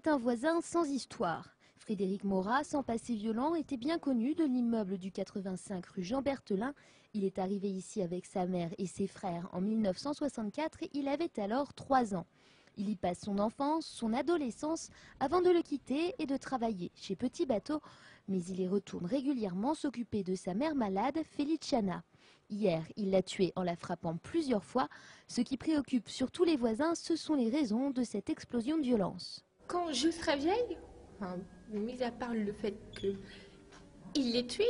Un voisin sans histoire. Frédéric Morat, sans passé violent, était bien connu de l'immeuble du 85 rue Jean Berthelin. Il est arrivé ici avec sa mère et ses frères en 1964 et il avait alors 3 ans. Il y passe son enfance, son adolescence, avant de le quitter et de travailler chez Petit Bateau. Mais il y retourne régulièrement s'occuper de sa mère malade, Feliciana. Hier, il l'a tuée en la frappant plusieurs fois. Ce qui préoccupe surtout les voisins, ce sont les raisons de cette explosion de violence. Quand je serai vieille, enfin, mis à part le fait qu'il l'ait tué,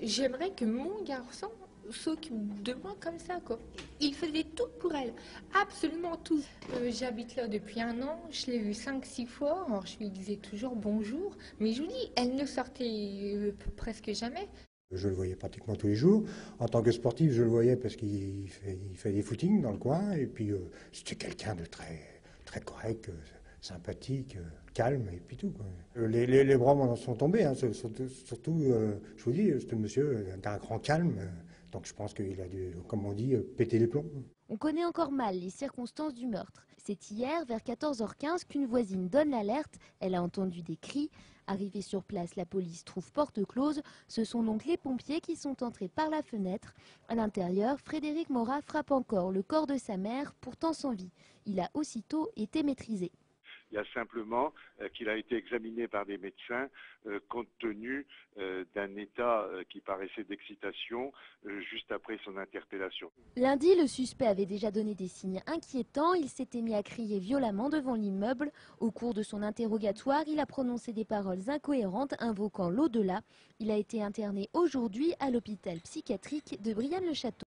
j'aimerais que mon garçon s'occupe de moi comme ça, quoi. Il faisait tout pour elle, absolument tout. J'habite là depuis 1 an, je l'ai vu 5-6 fois, alors je lui disais toujours bonjour, mais je vous dis, elle ne sortait presque jamais. Je le voyais pratiquement tous les jours. En tant que sportif, je le voyais parce qu'il fait des footings dans le coin. Et puis, c'était quelqu'un de très correct, sympathique, calme, et puis tout, quoi. Les bras m'en sont tombés, hein, surtout, je vous dis, ce monsieur d'un grand calme. Donc je pense qu'il a dû, comme on dit, péter les plombs. On connaît encore mal les circonstances du meurtre. C'est hier, vers 14h15, qu'une voisine donne l'alerte. Elle a entendu des cris. Arrivée sur place, la police trouve porte close. Ce sont donc les pompiers qui sont entrés par la fenêtre. À l'intérieur, Frédéric Morat frappe encore le corps de sa mère, pourtant sans vie. Il a aussitôt été maîtrisé. Il y a simplement qu'il a été examiné par des médecins compte tenu d'un état qui paraissait d'excitation juste après son interpellation. Lundi, le suspect avait déjà donné des signes inquiétants. Il s'était mis à crier violemment devant l'immeuble. Au cours de son interrogatoire, il a prononcé des paroles incohérentes invoquant l'au-delà. Il a été interné aujourd'hui à l'hôpital psychiatrique de Brianne-le-Château.